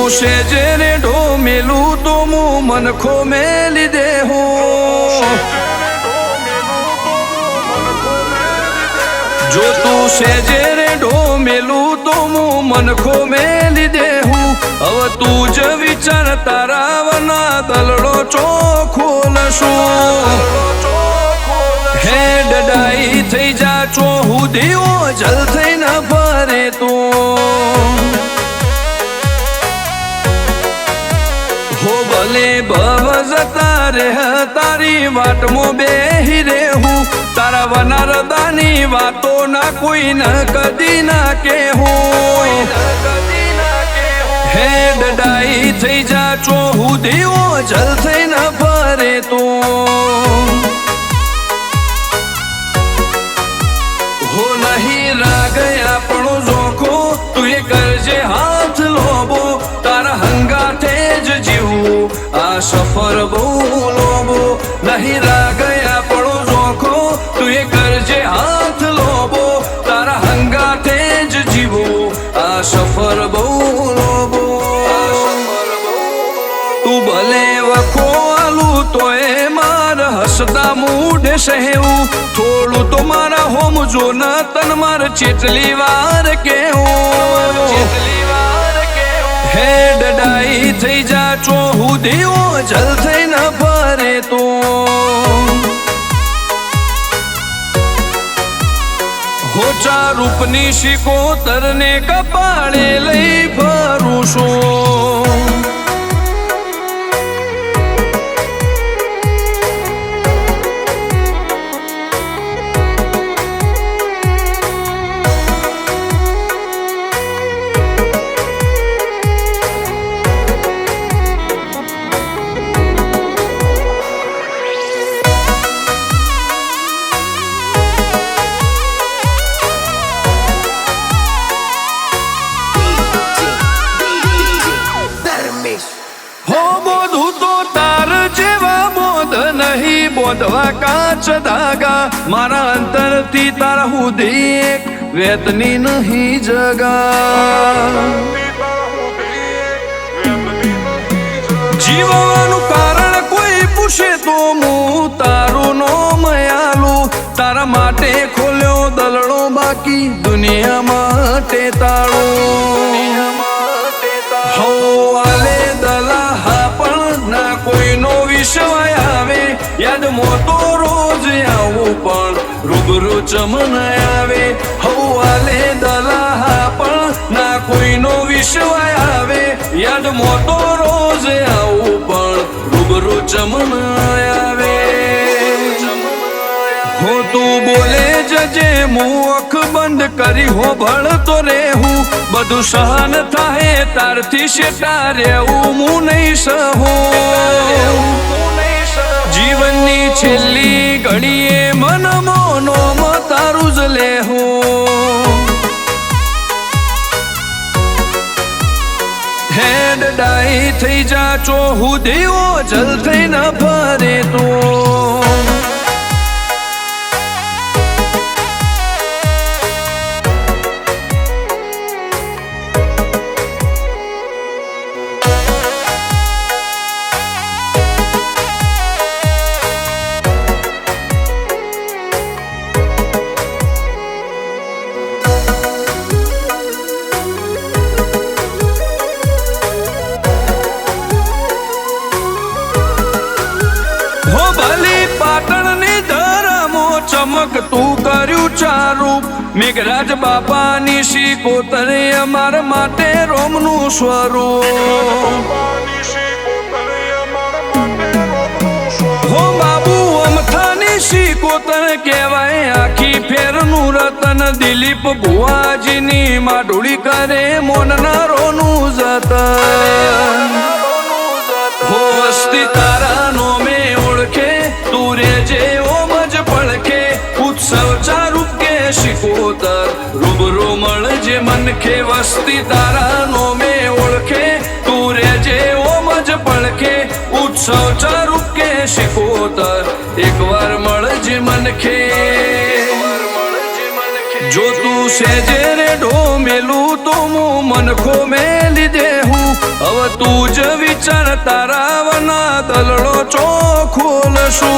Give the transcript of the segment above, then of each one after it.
તું સેજે રે ઢોમેલું તો હું મનખો મેલી દેહું જો તું સેજે રે ઢોમેલું તો હું મનખો મેલી દેહું હવે તું જ વિચાર તારા વના દલડો ચોખ્ખો લશું હે ડડાઈ થઈ જા ચોહુદીઓ જલ થઈને ફરે તું હો ભલે ભવ જતા રે તારી વાટમાં બેહી રેહું તારા વનારદાની વાતો ના કોઈ ન કદી ના કેહું હે ડડાઈ થઈ જા ચોહુદીઓ જલ થઈને ફરે તું હો નહીં રાગ આપણો જોખો તું એ કરજે હાથ લોબો તારા હંગાથે જ જીવું આ સફર બહુ લોબો નહીં રાગ આપણો જોખો તું એ કરજે હાથ લોબો તારા હંગાથે જ જીવું આ સફર બહુ લોબો તું ભલે વખો આલું તો એ માર હસતા મૂઢે સહેવું થોડું તો મારા હોમ જો ન તન માર ચેટલી વાર કેવું હે ડડાઈ થઈ જા ચોહુદીઓ જલ થઈને ફરે તું હોચા રૂપની શિકોતર ને કપાળે લઈ ફરું છું બોધવા કાચ ધાગા મારા અંતરથી તારા સુધી એક વેતની નહીં જગા જીવવાનું કારણ કોઈ પૂછે તો હું તારું નોમ આલું તારા માટે ખોલ્યો દલડો બાકી દુનિયા માટે તાળું હો આલે દલા હા પણ ના કોઈનો વિશ્વાય આવે યાદ મોતો રોજ આવું પણ રૂબરૂ ચમન આવે હવાલે દલા પણ ના કોઈનો વિશ્વાય આવે યાદ મોતો રોજ આવું પણ રૂબરૂ ચમન આવે હો તું બોલે જજે મુખ બંધ કરી હો ભળતો રેહું બધું સહન થાય તારથી શેટા રહેવું હું નહીં સહું જીવનની છેલ્લી ઘડીએ મન મોનો તારું જ લેહું હે ડડાઈ થઈ જા ચોહુદીઓ જલ થઈને ફરે તું ચમક તું કર્યું ચારું મેઘરાજ બાપાની શિકોતરે અમાર માટે રોમનું સ્વરૂપ હો બાબુ અમથાની શિકોતર કહેવાય આખી ફેરનું રતન દિલીપ ભુવાજીની માઢુળી કરે મોનનારોનું જતન હો વસ્તી તારા નોમે ઓળખે તું રેજે ઓમ જ પડખે ઉત્સવ ચારૂપ કે શિકોતર રૂબરૂ મળજે મનખે વસ્તી તારા નોમે ઓળખે તું રેજે ઓમ જ પડખે ઉત્સવ ચારૂપ કે શિકોતર એકવાર મળજે મનખે જો તું સેજે રે ઢોમેલું તો હું મનખો મેલી દેહું હવે તું જ વિચાર તારા વના દલડો ચોખોલશું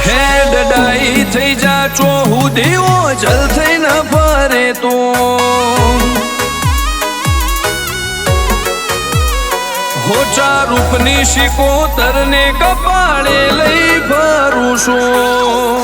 હેડ ડાઈ થઈ જા ચોહુદીઓ જલ થઈને ફરે તું હોચા રૂપની શિકોતરને કપાળે લઈ ફરું છું